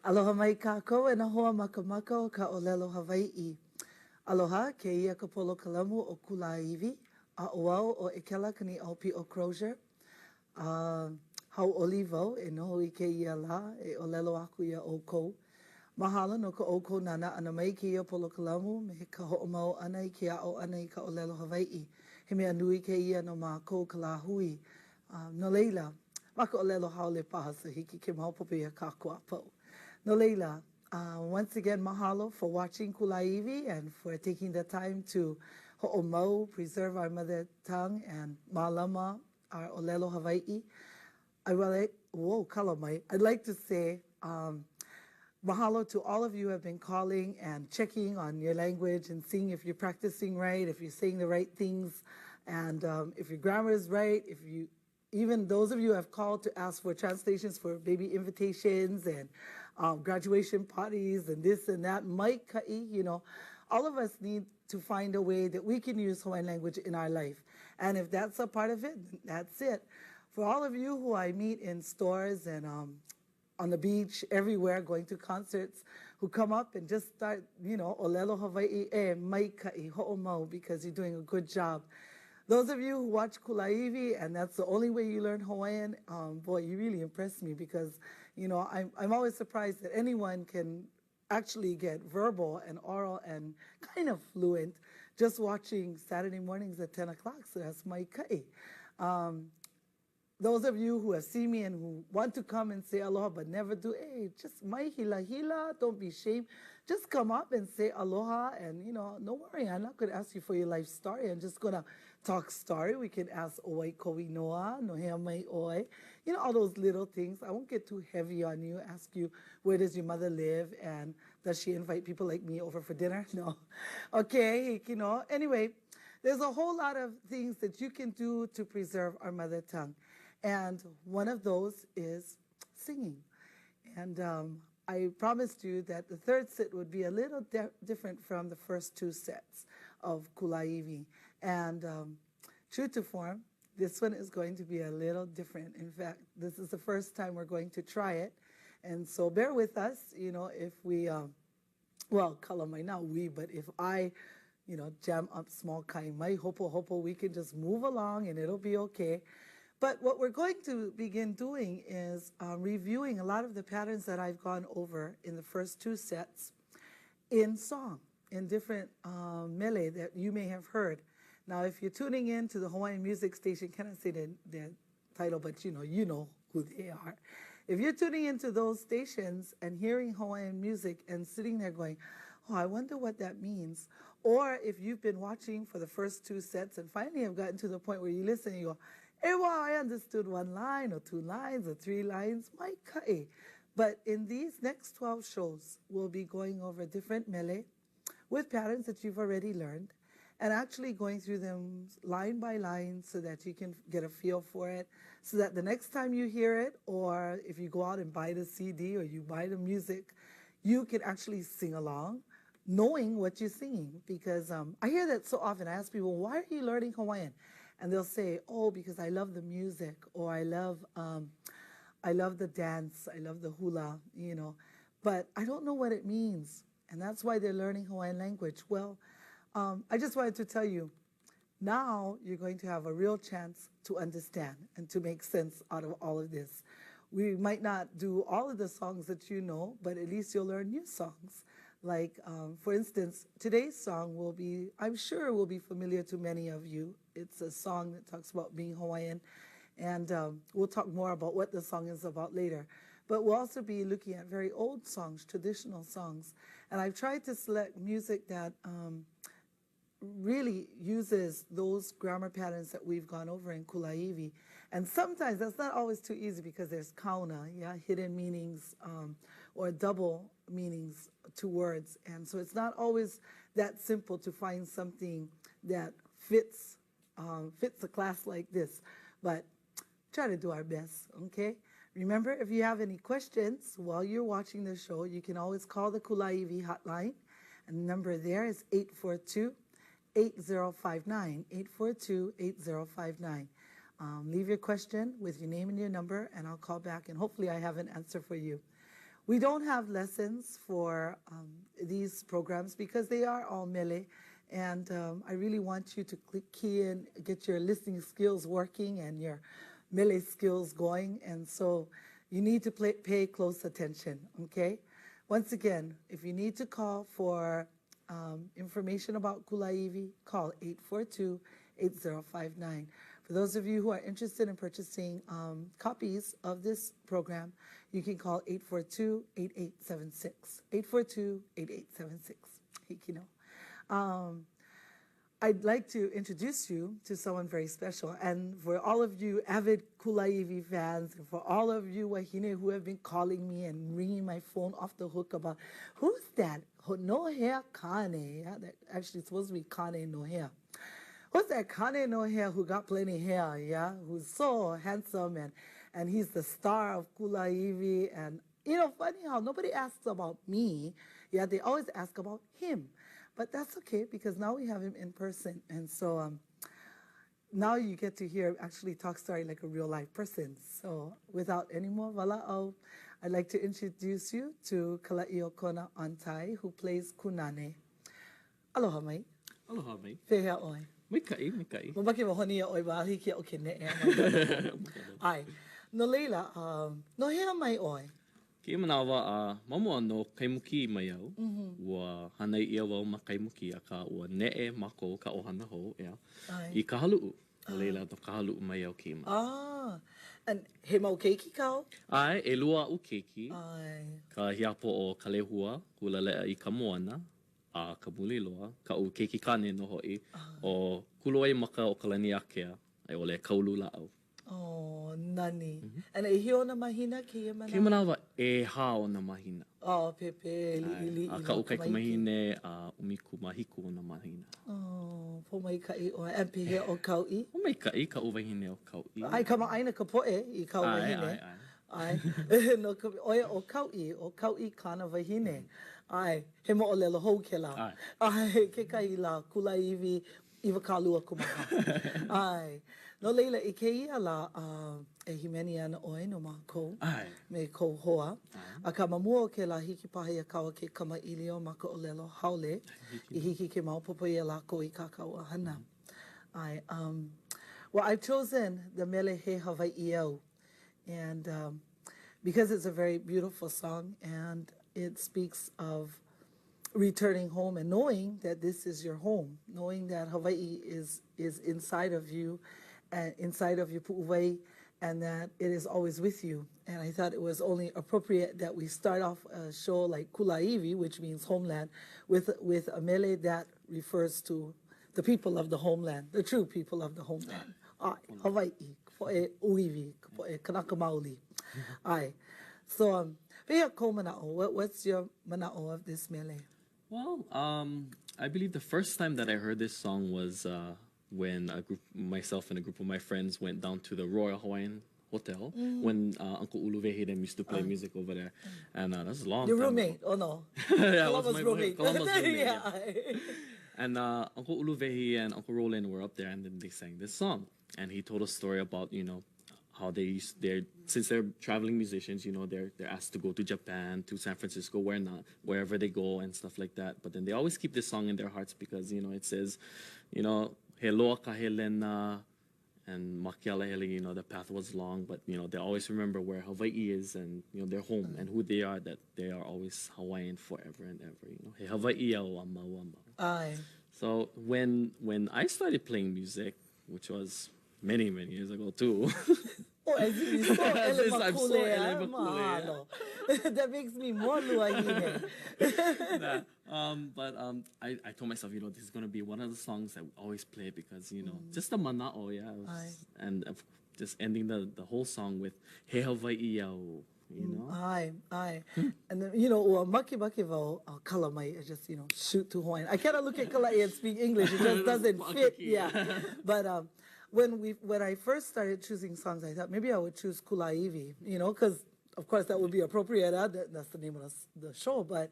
Aloha mai kākou e nahoa makamaka o ka olelo Hawaii. Aloha, ke ia ka polo kalamu o Kulaiwi, a oau o Ekela kani Aupi o Crozier. Hau Olivo e noho I ke ia la e olelo aku ia o kou. Mahalo no ka o kou nana ana mai ke ia polo kalamu me he ka ho'omau ana I ke ao ana I ka olelo Hawaii. He mea nui ke ia no mā kou ka la hui. No leila, maka olelo haole paha sa hiki ke maupope ia kākua pau. No leila, once again, mahalo for watching Kulaiwi and for taking the time to ho'omau, preserve our mother tongue, and malama, our olelo Hawaii. I'd like to say mahalo to all of you who have been calling and checking on your language and seeing if you're practicing right, if you're saying the right things, and if your grammar is right, even those of you who have called to ask for translations for baby invitations and graduation parties and this and that, all of us need to find a way that we can use Hawaiian language in our life. And if that's a part of it, that's it. For all of you who I meet in stores and on the beach, everywhere, going to concerts, who come up and just start, olelo Hawaii mai ka'i ho'omau, because you're doing a good job. Those of you who watch Kulaiwi and that's the only way you learn Hawaiian, boy, you really impress me because, I'm always surprised that anyone can actually get verbal and oral and kind of fluent just watching Saturday mornings at 10 o'clock. So that's mai ka'i. Those of you who have seen me and who want to come and say aloha but never do, hey, just mai hila hila, don't be ashamed. Just come up and say aloha and, no worry, I'm not going to ask you for your life story. I'm just going to talk story. We can ask oi kowi noa, no hea mai oi. All those little things. I won't get too heavy on you, ask you where does your mother live and does she invite people like me over for dinner? No. Okay, Anyway, there's a whole lot of things that you can do to preserve our mother tongue. And one of those is singing. And I promised you that the third set would be a little different from the first two sets of Kulaiwi. And true to form, this one is going to be a little different. In fact, this is the first time we're going to try it. And so bear with us, if we, kala mai na we, but if I, jam up small kai mai hopo, we can just move along and it'll be okay. But what we're going to begin doing is reviewing a lot of the patterns that I've gone over in the first two sets in song, in different mele that you may have heard. Now, if you're tuning in to the Hawaiian Music Station, can I say the title, but you know who they are. If you're tuning into those stations and hearing Hawaiian music and sitting there going, oh, I wonder what that means. Or if you've been watching for the first two sets and finally have gotten to the point where you listen and you go, well, I understood one line or two lines or three lines, mai ka'i. But in these next 12 shows, we'll be going over different mele with patterns that you've already learned and actually going through them line by line so that you can get a feel for it, so that the next time you hear it, or if you go out and buy the CD or you buy the music, you can actually sing along knowing what you're singing. Because I hear that so often. I ask people, why are you learning Hawaiian? And they'll say, oh, because I love the music, or I love the dance, I love the hula, but I don't know what it means. And that's why they're learning Hawaiian language. Well, I just wanted to tell you, now you're going to have a real chance to understand and to make sense out of all of this. We might not do all of the songs that you know, but at least you'll learn new songs. Like, for instance, today's song I'm sure will be familiar to many of you. It's a song that talks about being Hawaiian, and we'll talk more about what the song is about later. But we'll also be looking at very old songs, traditional songs. And I've tried to select music that really uses those grammar patterns that we've gone over in Kulaiwi. And sometimes that's not always too easy because there's kauna, hidden meanings or double meanings to words. And so it's not always that simple to find something that fits a class like this. But try to do our best, okay? Remember, if you have any questions while you're watching the show, you can always call the Kulaiwi hotline. And the number there is 842-8059, 842-8059. Leave your question with your name and your number, and I'll call back, and hopefully I have an answer for you. We don't have lessons for these programs because they are all mele. And I really want you to key in, get your listening skills working and your mele skills going. And so you need to pay close attention, okay? Once again, if you need to call for information about Kulaivi, call 842-8059. For those of you who are interested in purchasing copies of this program, you can call 842-8876. 842-8876. Hikino. I'd like to introduce you to someone very special. And for all of you avid Kulaivi fans, and for all of you wahine who have been calling me and ringing my phone off the hook about, who's that? No hair Kane. Yeah, that actually supposed to be Kane no hair. Who's that Kane no hair who got plenty hair, yeah? Who's so handsome and he's the star of Kulaivi. And, you know, funny how nobody asks about me. Yeah, they always ask about him. But that's okay because now we have him in person. And so now you get to hear actually talk story like a real life person. So without any more vala'au, I'd like to introduce you to Kala'io Kona Antai, who plays Kunane. Aloha mai. Aloha mai. Whehea oi. Mikai, mikai. Mabaki wa honi oi wa hiki o ke ne'e. Ai. No leila, no hea mai oi. Kia manawa mamo ano kaimuki mai au. Ua hanai ia wau ma kaimuki a ka ua ne'e mako ka ohana ho, yeah. I ka halu'u. No leila to ka halu'u mai au ki ma. And he mau keiki kau? Ai, e lua u keiki. Ai. Ka hiapo o ka lehua, hula lea I ka moana, a ka muliloa, ka u keiki kane no hoi, o kuloai maka o ka lani akea, ai ole kaulu la au. Oh, nani. And e hio na mahina ki e manawa? Kia manawa e hao na mahina. Oh, pepe, ili. A ka ukai ka mahine, a umiku mahiku na mahina. Oh, po mai kai o and pehe o kau'i? O mai kai ka uwahine o kau'i. Ai, kama aina ka poe I kau wahine. Ai. No, oia o kau'i kana wahine. Ai, he mo o lelo hou ke la. Ai, ke kai la Kulaivi iwa kalua kumaha. Ai. No leila, I ke ia la e himeni ana oi no mākou me kou hoa. A ka mamua o ke la hiki pahi a kaua ke kama ilio maka o lelo haole I hiki ke maupopo ia la ko I kakau a hana. Ai, well, I've chosen the Mele He Hawaii au. And because it's a very beautiful song and it speaks of returning home and knowing that this is your home, knowing that Hawaii is inside of you, and inside of your pu'uwai, and that it is always with you. And I thought it was only appropriate that we start off a show like Kulaivi, which means homeland, with a mele that refers to the people of the homeland, the true people of the homeland. Hawaii, po'e uiwi, po'e kanaka maoli. Ai. So, what's your mana'o of this mele? Well, I believe the first time that I heard this song was when myself and a group of my friends went down to the Royal Hawaiian Hotel when Uncle Uluvehi them used to play music over there. And that's a long time Your roommate, ago. Oh no. Yeah, Columbus roommate. Yeah. And Uncle Uluvehi and Uncle Roland were up there and then they sang this song. And he told a story about, you know, how since they're traveling musicians, you know, they're asked to go to Japan, to San Francisco, wherever they go and stuff like that. But then they always keep this song in their hearts because, you know, it says, you know, he loa ka helena and makiala hele, you know, the path was long, but, you know, they always remember where Hawaii is and, you know, their home and who they are, that they are always Hawaiian forever and ever, you know. He Hawaii au amau amau. Aye. So when I started playing music, which was many years ago too. Oh, as you so elemakule. That makes me more luahine. But I told myself, you know, this is gonna be one of the songs that we always play because, you know, just the mana'o, yeah. And just ending the whole song with He Hawaii au. You know? Aye. And then, you know, maki vau kala mai, just, you know, shoot to Hawaiian. I cannot look at Kalai and speak English. It just doesn't fit. Yeah. But when I first started choosing songs, I thought maybe I would choose Kulaivi, you know, because of course that would be appropriate. That's the name of the show. But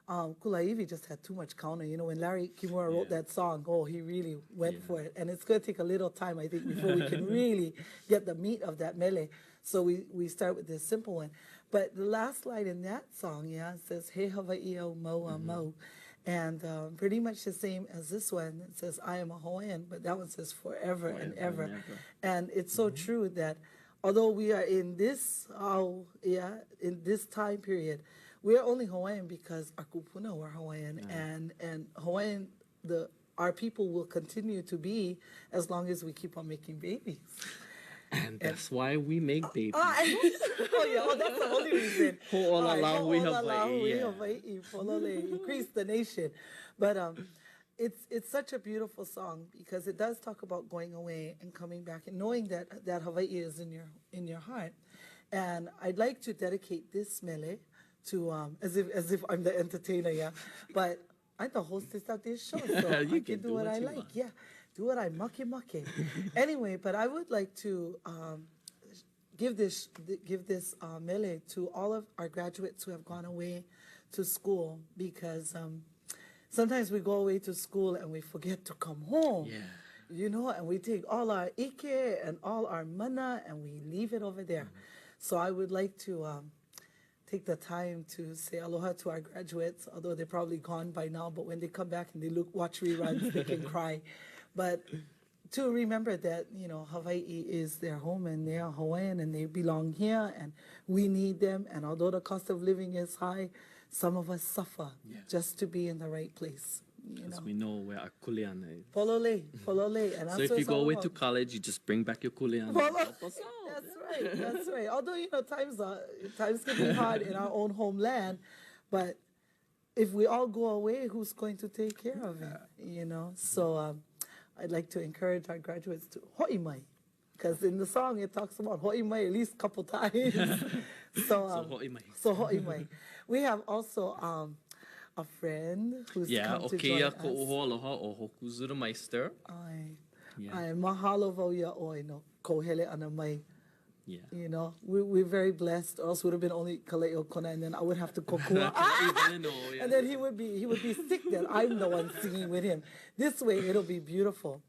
Kulaivi just had too much counter. You know, when Larry Kimura wrote that song, he really went for it. And it's going to take a little time, I think, before we can really get the meat of that mele. So we start with this simple one. But the last line in that song, yeah, it says, He Hawaii o Moa Mo. And pretty much the same as this one. It says, I am a Hawaiian, but that one says forever and Forever ever. and ever. And it's so true that although we are in this, in this time period, we are only Hawaiian because our kupuna were Hawaiian, and Hawaiian, our people will continue to be as long as we keep on making babies. And that's why we make babies. That's the only reason. Ho'olalahui Ho'olalahui Hawaii, yeah. Hawaii, Polole, increase the nation. But it's such a beautiful song because it does talk about going away and coming back and knowing that Hawaii is in your heart. And I'd like to dedicate this mele to as if I'm the entertainer, yeah. But I'm the hostess of this show, so You I can can do what I you like. want. Yeah, do what I mucky. Anyway, but I would like to give this mele to all of our graduates who have gone away to school because sometimes we go away to school and we forget to come home. Yeah. You know, and we take all our ike and all our mana and we leave it over there. So I would like to take the time to say aloha to our graduates, although they're probably gone by now, but when they come back and they watch reruns, they can cry. But to remember that, you know, Hawaii is their home and they are Hawaiian and they belong here and we need them. And although the cost of living is high, some of us suffer just to be in the right place. You Because know. we know where our kuleana is. Polole. And So that's if what you it's go all away about. to college, you just bring back your kuleana. and Well, help us out. that's right. Although, you know, times can be hard in our own homeland, but if we all go away, who's going to take care of it? You know. So I'd like to encourage our graduates to ho'imai, because in the song it talks about ho'imai at least a couple times. So ho'imai. So ho'imai. We have also a friend who's come to join Okeia us. ko'oho aloha o Hoku Zurameister. Ai mahalo wau ia oi no kohele ana mai. Yeah. You know, we're very blessed. Or else would have been only Kaleo Kona, and then I would have to kokua. And then he would be sick. Then I'm the one singing with him. This way, it'll be beautiful.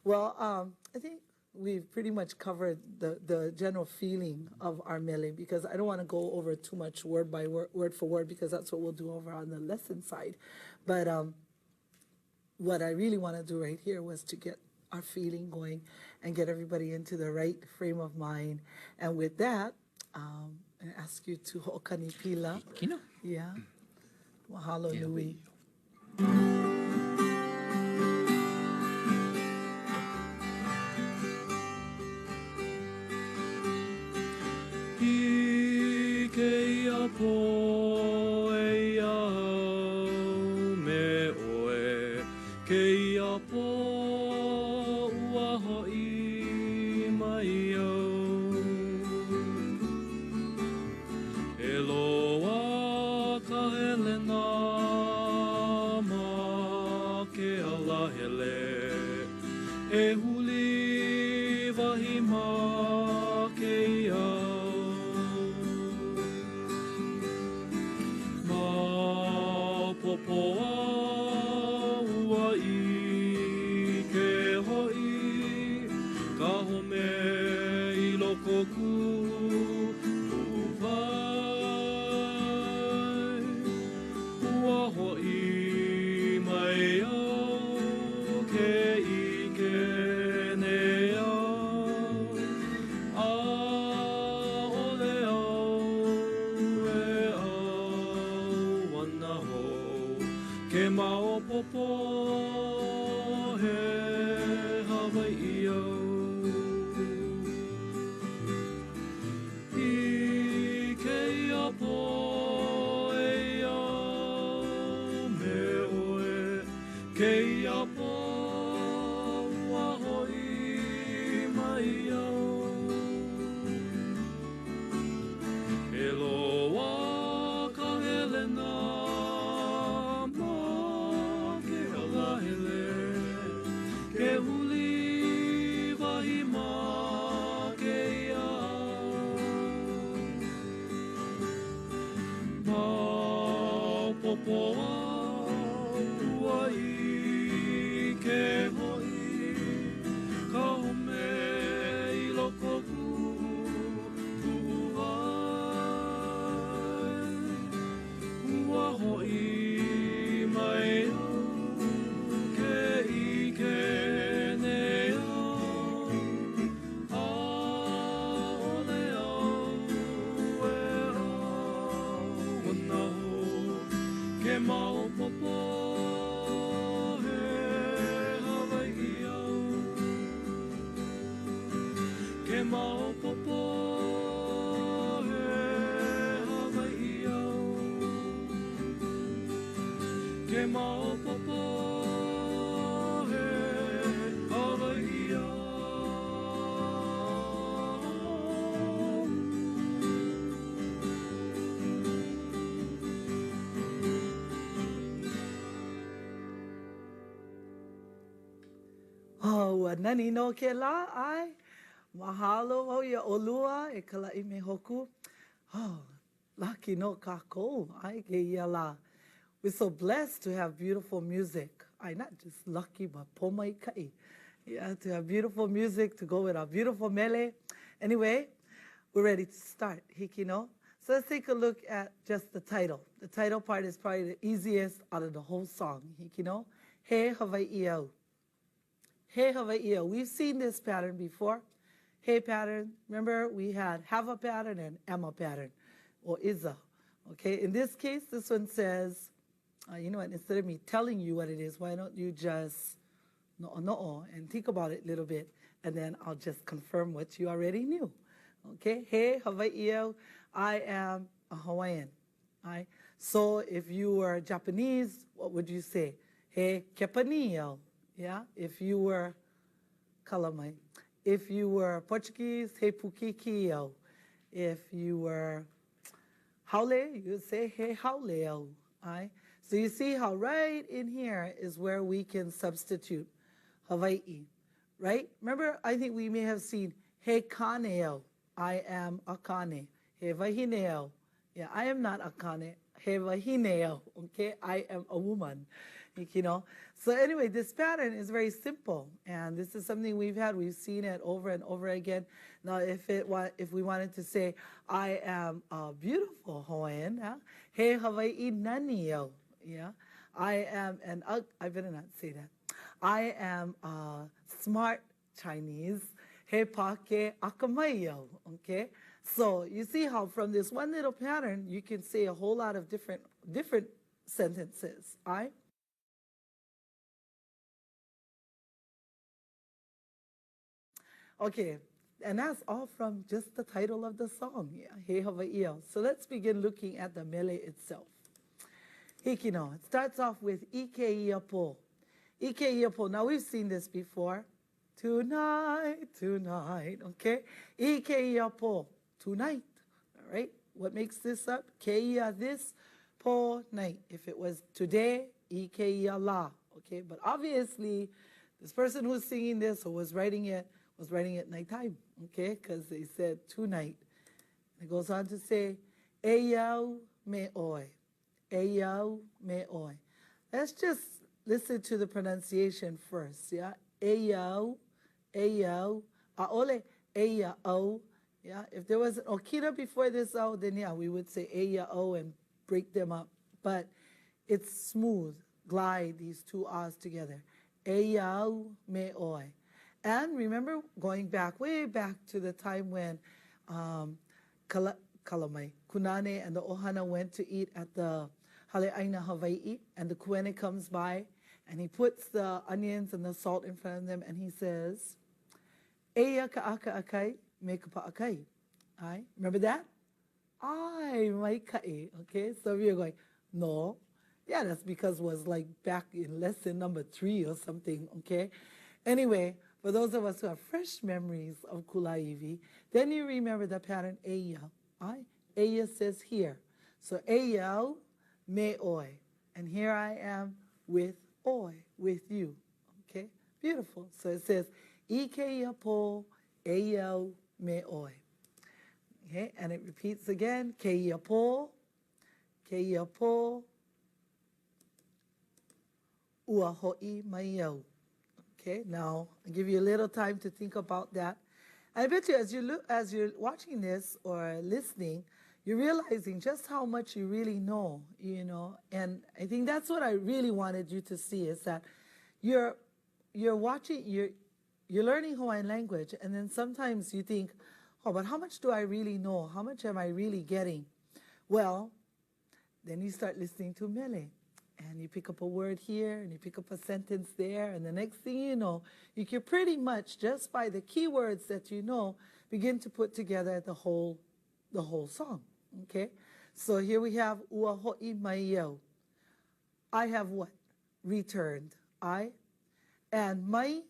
Well, I think we've pretty much covered the general feeling of our mele because I don't want to go over too much word by word for word because that's what we'll do over on the lesson side. But what I really want to do right here was to get our feeling going and get everybody into the right frame of mind. And with that, I ask you to ho'okani pila. Kino. Yeah. Mahalo nui. Ikeia po e au me oe keia po ua ho'i mai au e loa ka helena ma ke ala hele e huli wahi ma ke iau popoa ua i ke ho'i ka home i loko ku uwai ua ho'i mai au ke ike nei au a ole au e au ana hou ke maopopo he Hawaii au I keia po e au me oe keia po ua ho'i mai au e loa ka helena ma ke ala hele ke huli wahi ma ke iau ma popoa ua i ke ho'i ka home i loko ku uwai ua ho'i mai au, ke ike nei au, a ole au e au ona hou, ke maopopo he Hawaii au, ke maopopo he Hawaii au, ke maopopo he Hawaii au. Oh, nani no ke la ai. Mahalo ho ia olua e kalai me hoku. Oh, lucky no kako ai ke ia la. We're so blessed to have beautiful music. I not just lucky, but pomai kai. Yeah, to have beautiful music to go with our beautiful mele. Anyway, we're ready to start, Hikino. So let's take a look at just the title. The title part is probably the easiest out of the whole song, Hikino. He Hawaii au. He Hawaii au. We've seen this pattern before. Hey pattern. Remember, we had have a pattern and am a pattern, or is a. Okay, in this case, this one says, you know what, instead of me telling you what it is, why don't you just no and think about it a little bit, and then I'll just confirm what you already knew. Okay, hey Hawaii au, I am a Hawaiian. All right. So if you were Japanese, what would you say? Hey Kepani au. Yeah. If you were Kalamai. If you were Portuguese, he Pukikio. If you were Haole, you would say he Haoleo. Right? So you see how right in here is where we can substitute Hawaii, right? Remember, I think we may have seen he Kaneo. I am a Kane. He Vahineo. Yeah, I am not a Kane. He Vahineo. Okay, I am a woman. You know. So anyway, this pattern is very simple, and this is something we've seen it over and over again. Now, if we wanted to say, I am a beautiful Hawaiian, he Hawaii nanio, yeah, I am I better not say that. I am a smart Chinese, he pake akamayo, okay. So you see how from this one little pattern you can say a whole lot of different sentences, all right? Okay, and that's all from just the title of the song, yeah, He Hawaii au. So let's begin looking at the mele itself. Hikino, it starts off with Ike Iapo. Ike Iapo, now we've seen this before. Tonight, okay? Ike Iapo, tonight, all right? What makes this up? Keia this, po night. If it was today, Ike la, okay? But obviously, this person who's singing this or was writing it nighttime, okay? Because they said tonight. It goes on to say, Eyau me oi. Eyau me oi. Let's just listen to the pronunciation first, yeah? Eyau, aole, eyau, yeah? If there was an okina before this o, then yeah, we would say eyau and break them up. But it's smooth, glide these two ahs together. Eyau me oi. And remember, going back, way back to the time when Kalamai, Kunane and the Ohana went to eat at the Hale'aina Hawaii, and the Kuene comes by, and he puts the onions and the salt in front of them, and he says, Eia ka'aka akai, me kapa akai. Remember that? Ai, mai kai. Okay, so we are going, no. Yeah, that's because it was like back in lesson number 3 or something, okay? Anyway, for those of us who have fresh memories of Kulaiwi, then you remember the pattern Eya. Eya says here. So Eyau me oi. And here I am with oi, with you. Okay? Beautiful. So it says Ike yapo Eyau me oi. Okay? And it repeats again. Ke yapo ua ho'i mai au. Okay, now I'll give you a little time to think about that. I bet you as you're watching this or listening, you're realizing just how much you really know, you know. And I think that's what I really wanted you to see is that you're watching, you're learning Hawaiian language, and then sometimes you think, oh, but how much do I really know? How much am I really getting? Well, then you start listening to Mele, and you pick up a word here, and you pick up a sentence there, and the next thing you know, you can pretty much, just by the keywords that you know, begin to put together the whole song. Okay? So here we have Ua ho'i mai. I have what? Returned. I. And mai,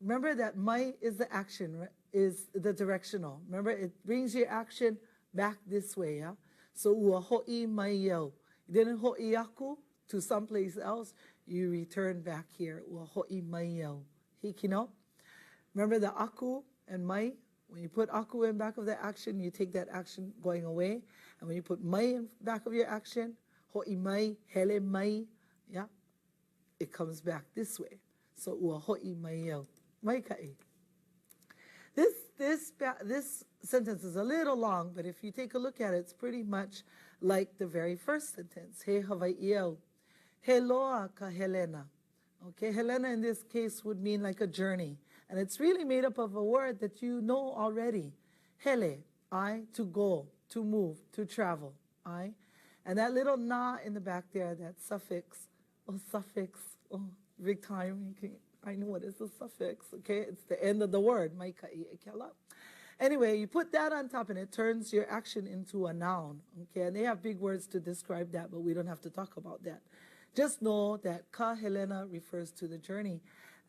remember that mai is the action, right? Is the directional. Remember, it brings your action back this way, yeah? So ua ho'i mai. You didn't ho'i aku to someplace else, you return back here. Ua ho'i mai. Hikino? Remember the aku and mai? When you put aku in back of the action, you take that action going away. And when you put mai in back of your action, ho'i mai, hele mai, yeah, it comes back this way. So ua ho'i mai. Mai ka'i. This sentence is a little long, but if you take a look at it, it's pretty much like the very first sentence. He Hawaii'au. He loa ka Helena. Okay, Helena in this case would mean like a journey. And it's really made up of a word that you know already. Hele, I, to go, to move, to travel. I. And that little na in the back there, that suffix. Big time. I know what is the suffix, okay? It's the end of the word. Maikai ekela. Anyway, you put that on top and it turns your action into a noun, okay? And they have big words to describe that, but we don't have to talk about that. Just know that ka Helena refers to the journey.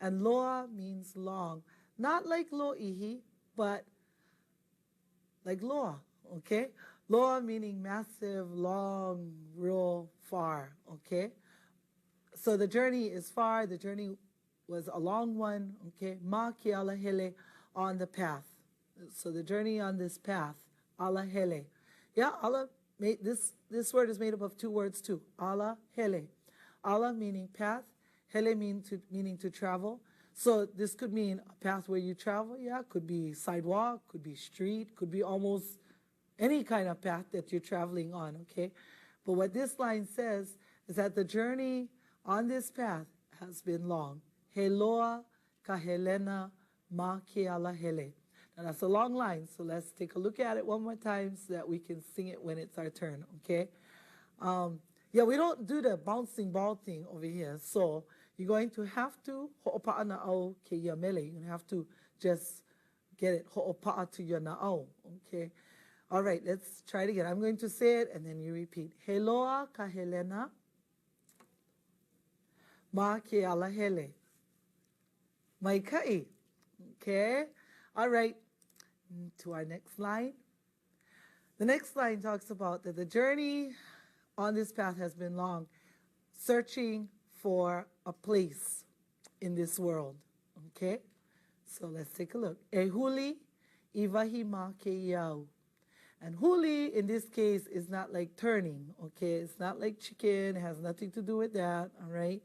And loa means long. Not like lo'ihi, but like loa, okay? Loa meaning massive, long, real far, okay? So the journey is far, the journey was a long one, okay? Ma ki ala hele, on the path. So the journey on this path, ala hele. Yeah, ala, this word is made up of two words too, ala hele. Ala meaning path, hele meaning to travel. So this could mean a path where you travel, yeah, could be sidewalk, could be street, could be almost any kind of path that you're traveling on, okay? But what this line says is that the journey on this path has been long. He loa ka Helena ma ke ala hele. Now that's a long line, so let's take a look at it one more time so that we can sing it when it's our turn, okay? Yeah, we don't do the bouncing ball thing over here, so you're going to have to ho'opa'a na'au ke ia mele. You're going to have to just get it ho'opa'a to your na'au, okay? All right, let's try it again. I'm going to say it and then you repeat. He loa ka Helena ma ke ala hele. Maikai. Okay? All right. To our next line. The next line talks about that the journey on this path has been long, searching for a place in this world. Okay? So let's take a look. E huli iwahima ke iau. And huli in this case is not like turning. Okay? It's not like chicken. It has nothing to do with that. All right?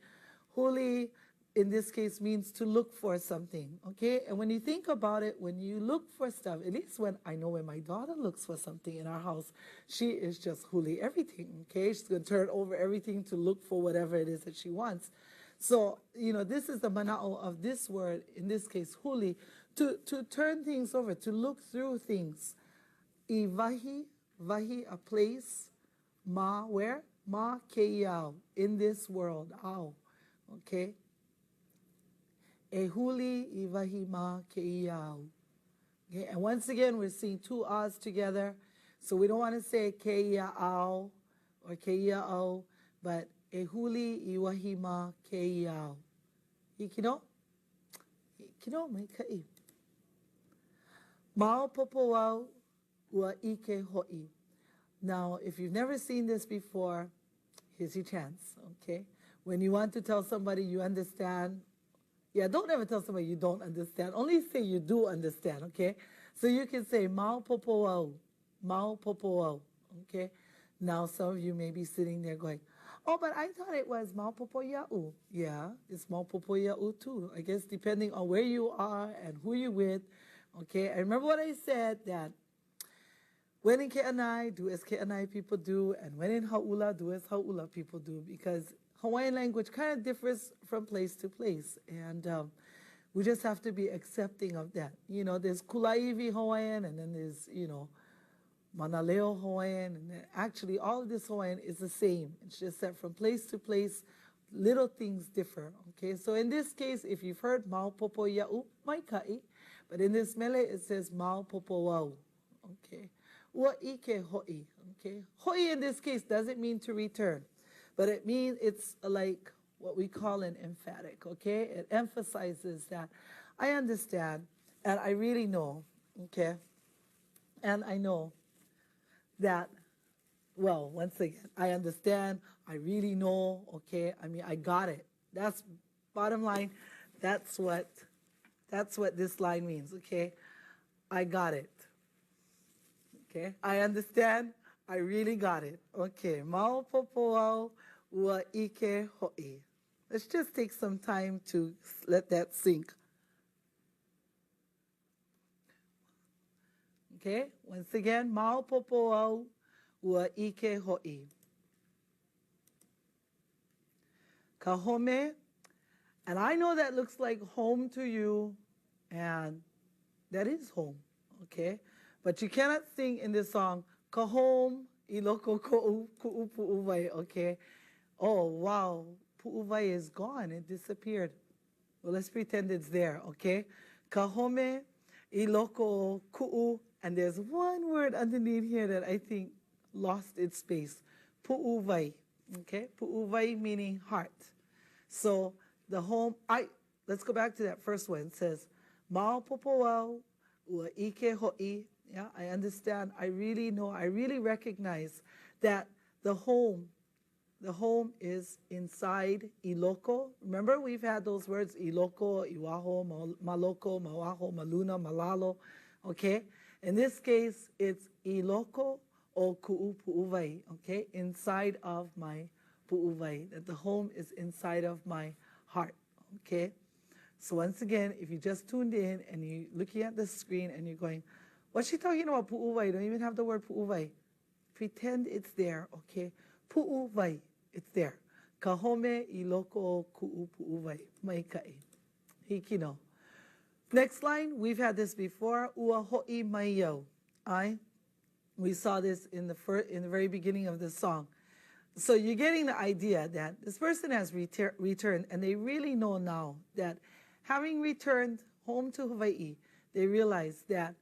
Huli in this case means to look for something, okay? And when you think about it, when you look for stuff, at least when I know when my daughter looks for something in our house, she is just huli everything, okay? She's going to turn over everything to look for whatever it is that she wants. So, you know, this is the mana'o of this word, in this case, huli, to turn things over, to look through things. Iwahi, wahi, a place, ma, where? Ma keiau, in this world, au, okay? E huli iwahi ma ke iau. Okay, and once again, we're seeing two ahs together. So we don't want to say ke iau or ke iau, but e huli iwahi ma ke iau. Hikino? Hikino mai kai. Mao popo au ua ike ho'i. Now, if you've never seen this before, here's your chance, okay? When you want to tell somebody you understand, yeah, don't ever tell somebody you don't understand. Only say you do understand, okay? So you can say, Mau popo au, Mau popo au, okay? Now some of you may be sitting there going, oh, but I thought it was Mau popo ia'u. Yeah, it's Mau popo ia'u too. I guess depending on where you are and who you're with, okay? I remember what I said, that when in Ke'anai, do as Ke'anai people do, and when in Hau'ula, do as Hau'ula people do, because Hawaiian language kind of differs from place to place, and we just have to be accepting of that. You know, there's Kulaivi Hawaiian, and then there's, you know, Manaleo Hawaiian, and then actually all of this Hawaiian is the same. It's just that from place to place, little things differ, okay? So in this case, if you've heard Maupopo Ya'u Maikai, but in this mele it says Maupopo Wau, okay? Ua ike ho'i, okay? Ho'i in this case doesn't mean to return, but it means it's like what we call an emphatic, okay? It emphasizes that I understand and I really know, okay? And I know that, well, once again, I understand, I really know, okay? I mean, I got it. That's bottom line. That's what this line means, okay? I got it. Okay, I understand. I really got it. Okay, Maupopoau ua ike ho'i. Let's just take some time to let that sink. Okay, once again, Maupopoau ua ike ho'i. Kahome, and I know that looks like home to you, and that is home, okay? But you cannot sing in this song, Kahome, iloko ko'u ku'u pu'uwai, okay? Oh, wow, pu'uwai is gone, it disappeared. Well, let's pretend it's there, okay? Kahome, iloko ku'u, and there's one word underneath here that I think lost its space. Pu'uwai, okay? Pu'uwai meaning heart. So the home, let's go back to that first one. It says, Maupopoau ua ike ho'i. Yeah, I understand. I really know. I really recognize that the home is inside Iloko. Remember, we've had those words Iloko, Iwaho, Maloko, Mawaho, Maluna, Malalo. Okay? In this case, it's Iloko o Ku'u Pu'uwai. Okay? Inside of my Pu'uwai. That the home is inside of my heart. Okay? So once again, if you just tuned in and you're looking at the screen and you're going, what's she talking about, pu'uwai? Don't even have the word pu'uwai. Pretend it's there, okay? Pu'uwai, it's there. Kahome iloko ku'u pu'uwai, maikai. Hikino. Next line, we've had this before. Ua ho'i maiyo. We saw this in the very beginning of the song. So you're getting the idea that this person has returned, and they really know now that having returned home to Hawaii, they realize that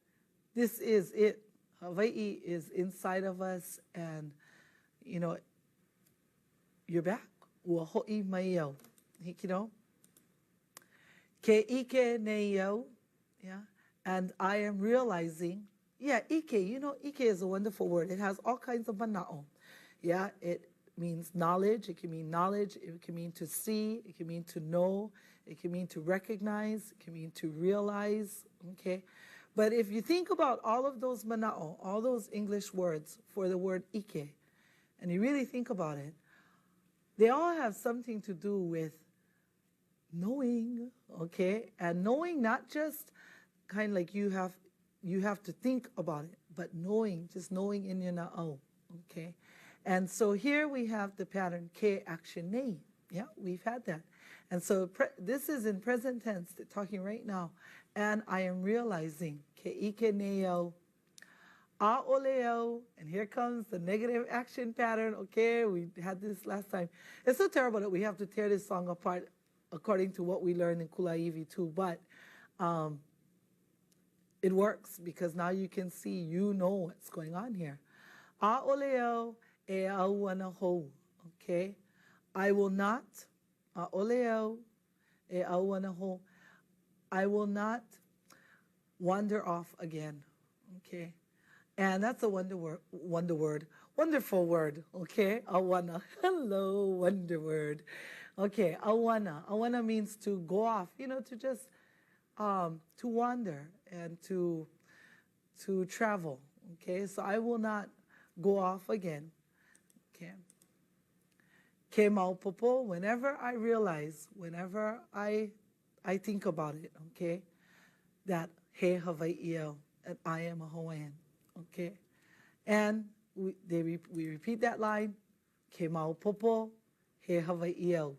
this is it. Hawaii is inside of us, and, you know, you're back. Ua ho'i maiyo. Hikino. Ke ike neio. Yeah. And I am realizing, yeah, ike, you know, ike is a wonderful word. It has all kinds of mana'o. Yeah, it means knowledge. It can mean knowledge. It can mean to see. It can mean to know. It can mean to recognize. It can mean to realize. Okay? But if you think about all of those mana'o, all those English words for the word ike, and you really think about it, they all have something to do with knowing, okay? And knowing not just kind of like you have to think about it, but knowing, just knowing in your na'o, okay? And so here we have the pattern ke action nei. Yeah, we've had that. And so this is in present tense, talking right now. And I am realizing ke ike neo, a oleo, and here comes the negative action pattern. Okay, we had this last time. It's so terrible that we have to tear this song apart according to what we learned in Kulaivi too, but it works because now you can see, you know what's going on here. A oleo e auana ho. Okay, I will not. A oleo e auana ho. I will not wander off again. Okay. And that's a wonderful word, okay? Awana. Hello, wonder word. Okay, awana. Awana means to go off, you know, to just to wander and to travel. Okay, so I will not go off again. Okay. Ke maupopo, whenever I realize, whenever I think about it, okay, that he Hawaii'o, and I am a Hawaiian. Okay, And we repeat that line, ke maupopo, he Hawaii'o.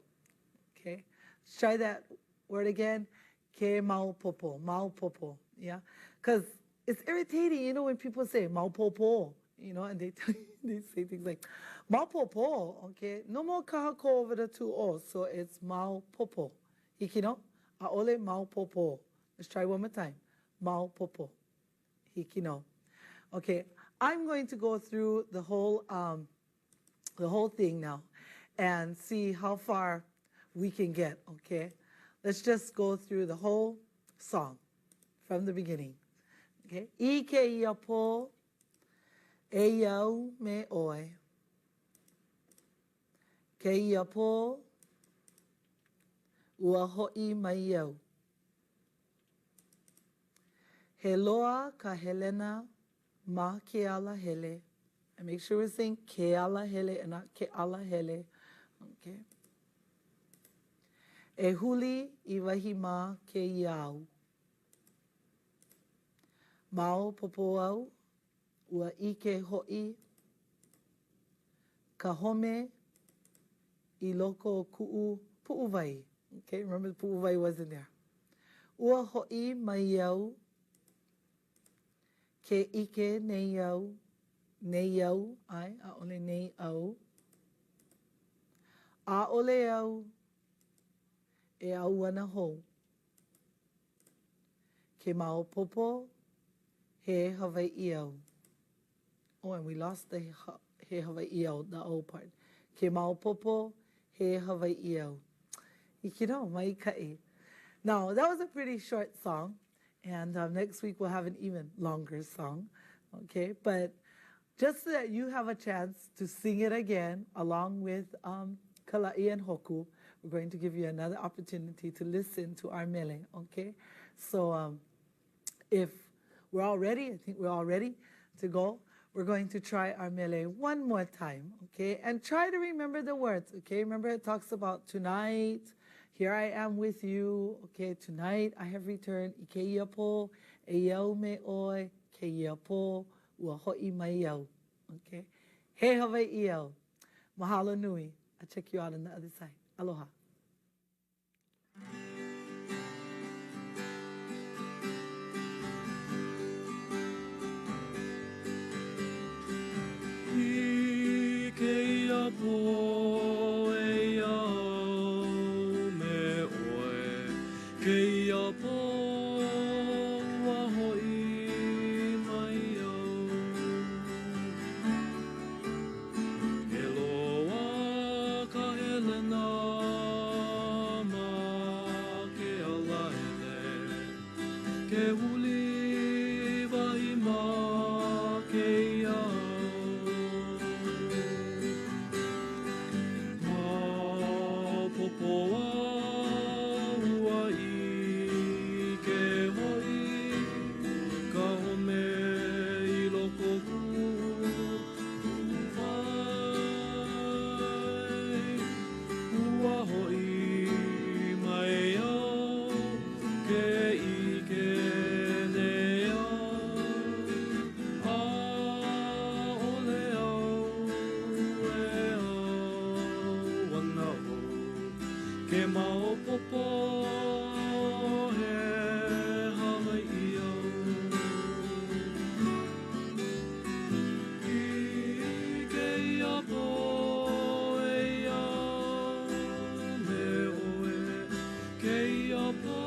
Okay, let's try that word again, ke maupopo, yeah? Because it's irritating, you know, when people say maupopo, you know, and they they say things like maupopo, okay? No more kahako over the two o, so it's maupopo. Hikino, aole maupopo. Let's try one more time, maupopo. Hikino. Okay, I'm going to go through the whole thing now and see how far we can get, okay? Let's just go through the whole song from the beginning, okay? Ike ia po, e iau me oe. Ke ia po, ua ho'i mai iau. He loa ka Helena ma ke ala hele. And make sure we're saying ke ala hele and not ke ala hele. Okay. E huli I wahi ma ke iau. Mao popo au, ua ike ho'i. Ka home I loko o pu'u vai. Okay, remember the pu'u vai wasn't there. Ua ho'i mai iau. Ke ike nei au, ai, a ole nei au. A ole au, e au ana hou. Ke maupopo, he Hawaii'o. Oh, and we lost the he Hawaii'o, the O part. Ke maupopo, he Hawaii'o. Ikino, mai ka'i. Now, that was a pretty short song. And next week we'll have an even longer song, okay? But just so that you have a chance to sing it again along with Kala'i and Hoku, we're going to give you another opportunity to listen to our mele, okay? So if we're all ready, I think we're all ready to go. We're going to try our mele one more time, okay? And try to remember the words, okay? Remember it talks about tonight. Here I am with you, okay, tonight I have returned, I ke ia po, e iau me oe, ke ia po, ua ho'i mai iau, okay? He Hawaii'o. Mahalo nui. I'll check you out on the other side. Aloha. I ke ia po, e iau. Ke ia po, ua ho'i mai iau. He loa ka Helena ma ke ala hele. Ke huli wahi ma ke iau. Ma popoa ke maupopo he Hawaii'o. I ke ia po, e iau me oe. Ke ia po,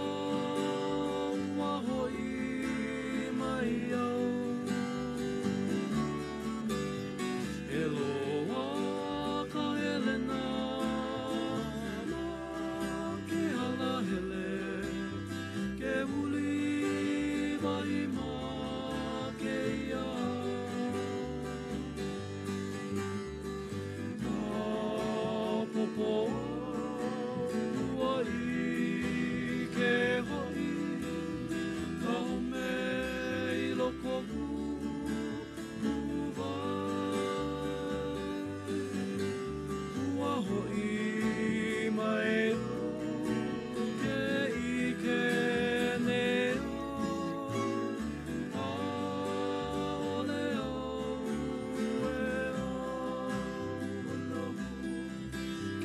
ua ho'i mai iau. E loa ka Helena ma ke ala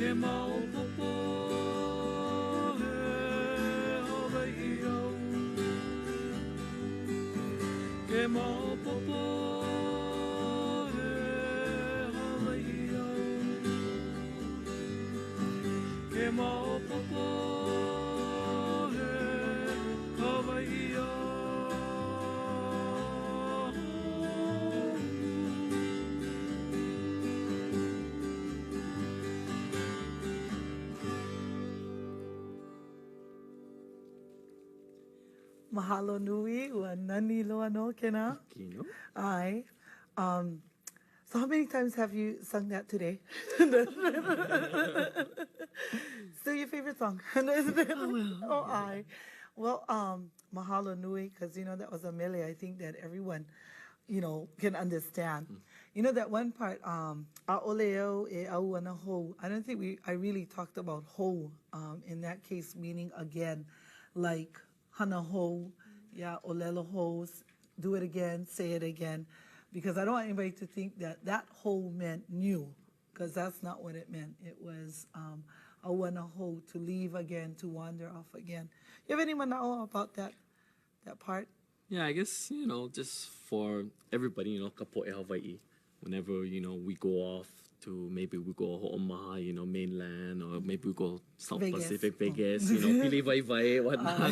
ke maopopo he Hawaii au ke maopopo he Hawaii au ke maopopo he Hawaii au Mahalo nui ua nani loa no kena. Kino. Ai. So how many times have you sung that today? Still your favorite song? Oh, I. Well, mahalo nui, because you know that was a mele. I think that everyone, you know, can understand. You know that one part, aoleo e auana ho. I don't think I really talked about ho in that case, meaning again, like hana ho, yeah, olelo hos, do it again, say it again, because I don't want anybody to think that that ho meant new, because that's not what it meant. It was awana ho, to leave again, to wander off again. You have anyone know about that part? Yeah, I guess, you know, just for everybody, you know, kapo'e Hawaii. Whenever, you know, we go off to maybe we go Ho'omaha, you know, mainland, or maybe we go South Vegas. Pacific, Vegas, you know, Pili Vai Vai, whatnot.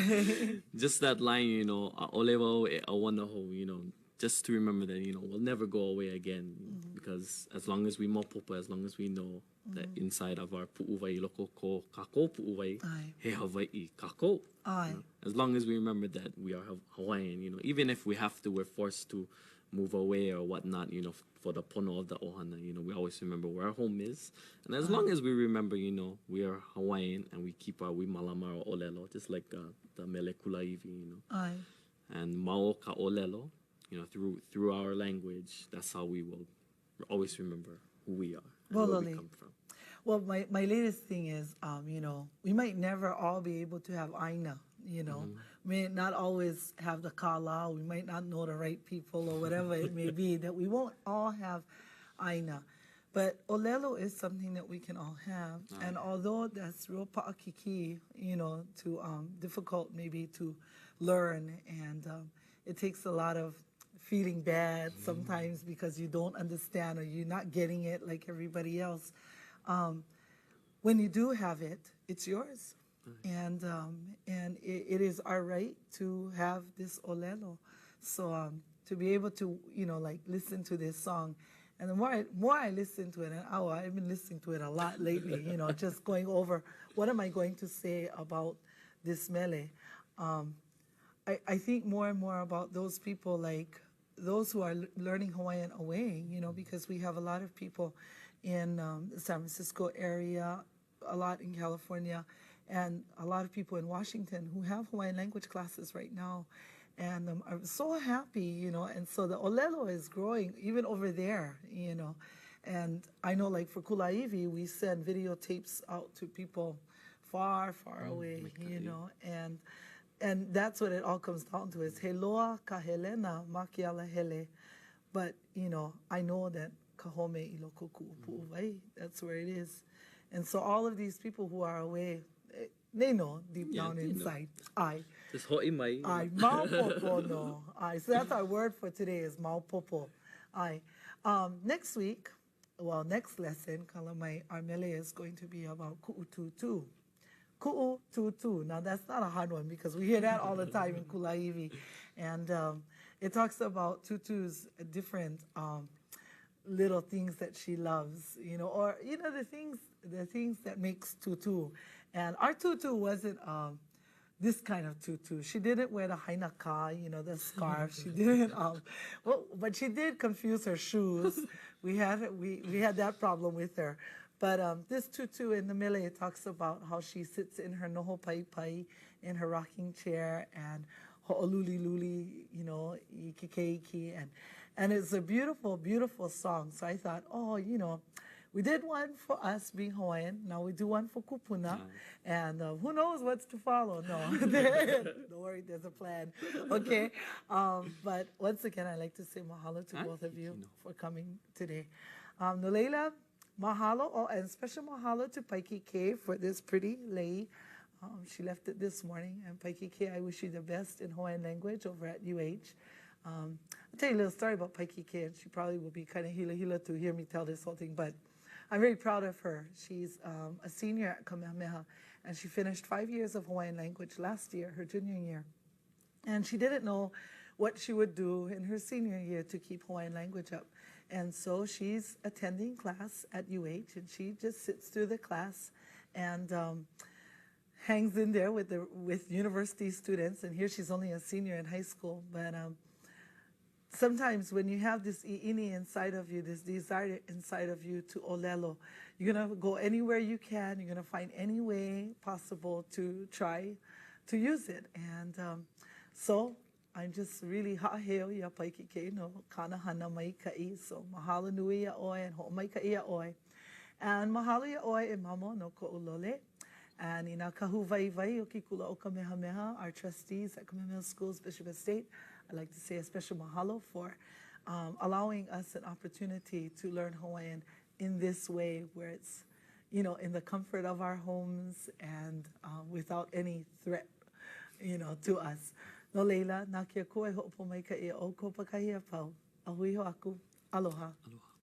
Just that line, you know, A'olewau e Awanaho, you know, just to remember that, you know, we'll never go away again. Because as long as we mopopo, as long as we know that inside of our pu'uwai loko ko kako pu'uwai, Aye. he Hawaii kako. Aye. As long as we remember that we are Hawaiian, you know, even if we're forced to move away or whatnot, you know, for the pono of the ohana, you know, we always remember where our home is. And as long as we remember, you know, we are Hawaiian and we keep our wimalama or olelo, just like the mele kulaivi, you know. Aye. And mao ka olelo, you know, through our language, that's how we will always remember who we are and where we Bololi. come from. Well, my latest thing is, you know, we might never all be able to have aina, you know. We may not always have the kala, we might not know the right people or whatever it may be, that we won't all have aina. But olelo is something that we can all have. And although that's real pa'akiki, you know, to difficult maybe to learn, and it takes a lot of feeling bad sometimes because you don't understand or you're not getting it like everybody else. When you do have it, it's yours. And it is our right to have this olelo. So to be able to, you know, like listen to this song, and the more I listen to it, and I've been listening to it a lot lately, you know, just going over what am I going to say about this mele. I think more and more about those people, like those who are learning Hawaiian away, you know, because we have a lot of people in the San Francisco area, a lot in California, and a lot of people in Washington who have Hawaiian language classes right now. And I'm so happy, you know, and so the olelo is growing even over there, you know. And I know, like for Kulaivi, we send videotapes out to people far, far away, you know, and that's what it all comes down to is Heloa ka Helena makiala hele. But, you know, I know that kahome ilokuku pu'uwai, that's where it is. And so all of these people who are away, they know deep down they know. inside. I Just ho'i mai. maupopo no. So that's our word for today is maupopo. Next week, well, next lesson, kalamai armele is going to be about ku'ututu. Ku'ututu. Now that's not a hard one because we hear that all the time in Kulaivi, and it talks about Tutu's different little things that she loves, you know, or you know the things that makes tutu. And our tutu wasn't this kind of tutu. She didn't wear the hainaka, you know, the scarf. She didn't. Well, but she did confuse her shoes. We had that problem with her. But this tutu in the mele talks about how she sits in her noho pai pai in her rocking chair and ho'oluli luli, you know, ikikeiki, and it's a beautiful, beautiful song. So I thought, oh, you know, we did one for us being Hawaiian. Now we do one for Kupuna. And who knows what's to follow? No, don't worry, there's a plan. Okay. But once again, I'd like to say mahalo to both of you for coming today. Noleila, Mahalo, oh, and special mahalo to Paiki K for this pretty lei. She left it this morning. And Paiki K, I wish you the best in Hawaiian language over at UH. I'll tell you a little story about Paiki K, and she probably will be kind of hila to hear me tell this whole thing, but I'm very proud of her. She's a senior at Kamehameha, and she finished 5 years of Hawaiian language last year, her junior year. And she didn't know what she would do in her senior year to keep Hawaiian language up. And so she's attending class at UH, and she just sits through the class and hangs in there with university students. And here she's only a senior in high school, but sometimes when you have this i'ini inside of you, this desire inside of you to olelo, you're going to go anywhere you can. You're going to find any way possible to try to use it. And so I'm just really ha'aheo ia paikike no kanahana mai ka'i. So mahalo nui ia oi and ho'omai ka'i ia oi. And mahalo ia oi e mamo no ko'ulole. And in a kahuwaiwai o ki kula o Kamehameha, our trustees at Kamehameha Schools, Bishop Estate, I'd like to say a special mahalo for allowing us an opportunity to learn Hawaiian in this way, where it's, you know, in the comfort of our homes and without any threat, you know, to us. No leila, na kia koe ho'opo mai ka ia o ko pakahia pau. Ahui ho aku. Aloha. Aloha.